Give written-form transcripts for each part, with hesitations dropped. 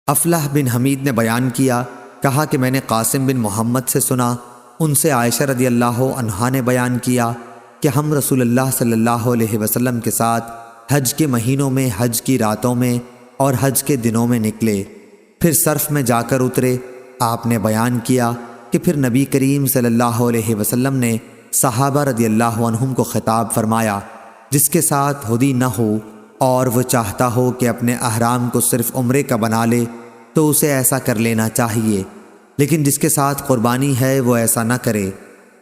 افلح بن حمید نے بیان کیا، کہا کہ میں نے قاسم بن محمد سے سنا، ان سے عائشہ رضی اللہ عنہا نے بیان کیا کہ ہم رسول اللہ صلی اللہ علیہ وسلم کے ساتھ حج کے مہینوں میں، حج کی راتوں میں اور حج کے دنوں میں نکلے، پھر صرف میں جا کر اترے۔ آپ نے بیان کیا کہ پھر نبی کریم صلی اللہ علیہ وسلم نے صحابہ رضی اللہ عنہم کو خطاب فرمایا، جس کے ساتھ ہدی نہ ہو اور وہ چاہتا ہو کہ اپنے احرام کو صرف عمرے کا بنا لے تو اسے ایسا کر لینا چاہیے، لیکن جس کے ساتھ قربانی ہے وہ ایسا نہ کرے۔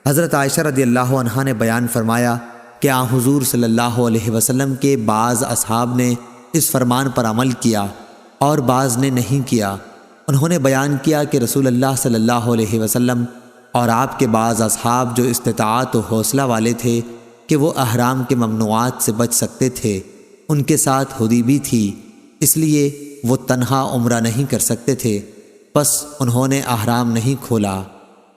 حضرت عائشہ رضی اللہ عنہا نے بیان فرمایا کہ آن حضور صلی اللہ علیہ وسلم کے بعض اصحاب نے اس فرمان پر عمل کیا اور بعض نے نہیں کیا۔ انہوں نے بیان کیا کہ رسول اللہ صلی اللہ علیہ وسلم اور آپ کے بعض اصحاب جو استطاعت و حوصلہ والے تھے کہ وہ احرام کے ممنوعات سے بچ سکتے تھے، ان کے ساتھ ہدی بھی تھی، اس لیے وہ تنہا عمرہ نہیں کر سکتے تھے، پس انہوں نے احرام نہیں کھولا۔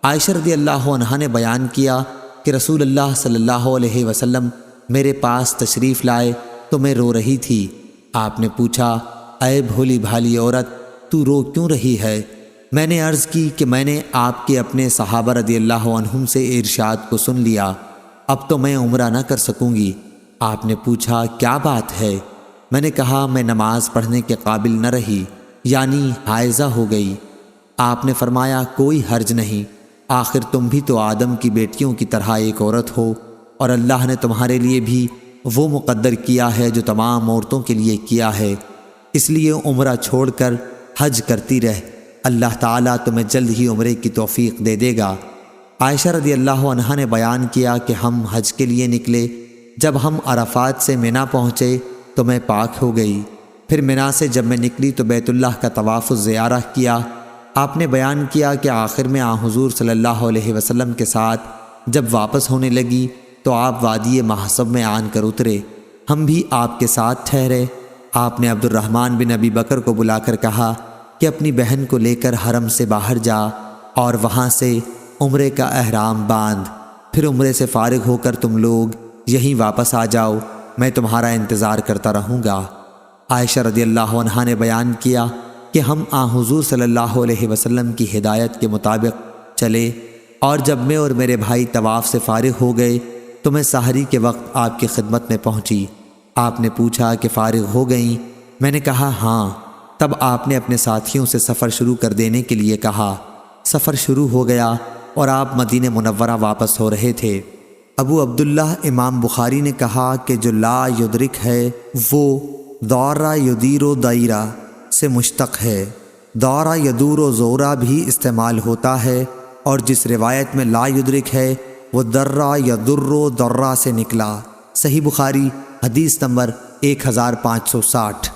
عائشہ رضی اللہ عنہا نے بیان کیا کہ رسول اللہ صلی اللہ علیہ وسلم میرے پاس تشریف لائے تو میں رو رہی تھی۔ آپ نے پوچھا، اے بھولی بھالی عورت، تو رو کیوں رہی ہے؟ میں نے عرض کی کہ میں نے آپ کے اپنے صحابہ رضی اللہ عنہم سے ارشاد کو سن لیا، اب تو میں عمرہ نہ کر سکوں گی۔ آپ نے پوچھا، کیا بات ہے؟ میں نے کہا، میں نماز پڑھنے کے قابل نہ رہی، یعنی حائضہ ہو گئی۔ آپ نے فرمایا، کوئی حرج نہیں، آخر تم بھی تو آدم کی بیٹیوں کی طرح ایک عورت ہو، اور اللہ نے تمہارے لیے بھی وہ مقدر کیا ہے جو تمام عورتوں کے لیے کیا ہے، اس لیے عمرہ چھوڑ کر حج کرتی رہ، اللہ تعالیٰ تمہیں جلد ہی عمرے کی توفیق دے دے گا۔ عائشہ رضی اللہ عنہا نے بیان کیا کہ ہم حج کے لیے نکلے، جب ہم عرفات سے منی پہنچے تو میں پاک ہو گئی، پھر منی سے جب میں نکلی تو بیت اللہ کا طواف و زیارہ کیا۔ آپ نے بیان کیا کہ آخر میں آن حضور صلی اللہ علیہ وسلم کے ساتھ جب واپس ہونے لگی تو آپ وادی محصب میں آن کر اترے، ہم بھی آپ کے ساتھ ٹھہرے۔ آپ نے عبد الرحمن بن ابی بکر کو بلا کر کہا کہ اپنی بہن کو لے کر حرم سے باہر جا اور وہاں سے عمرے کا احرام باندھ، پھر عمرے سے فارغ ہو کر تم لوگ یہیں واپس آ جاؤ، میں تمہارا انتظار کرتا رہوں گا۔ عائشہ رضی اللہ عنہا نے بیان کیا کہ ہم آن حضور صلی اللہ علیہ وسلم کی ہدایت کے مطابق چلے، اور جب میں اور میرے بھائی طواف سے فارغ ہو گئے تو میں سحری کے وقت آپ کی خدمت میں پہنچی۔ آپ نے پوچھا کہ فارغ ہو گئیں؟ میں نے کہا ہاں۔ تب آپ نے اپنے ساتھیوں سے سفر شروع کر دینے کے لیے کہا۔ سفر شروع ہو گیا اور آپ مدینہ منورہ واپس ہو رہے تھے۔ ابو عبداللہ امام بخاری نے کہا کہ جو لا یدرک ہے وہ دورہ یدیر و دائرہ سے مشتق ہے، دورہ یدور و زورہ بھی استعمال ہوتا ہے، اور جس روایت میں لا یدرک ہے وہ درہ یدر و درہ سے نکلا۔ صحیح بخاری حدیث نمبر 1560۔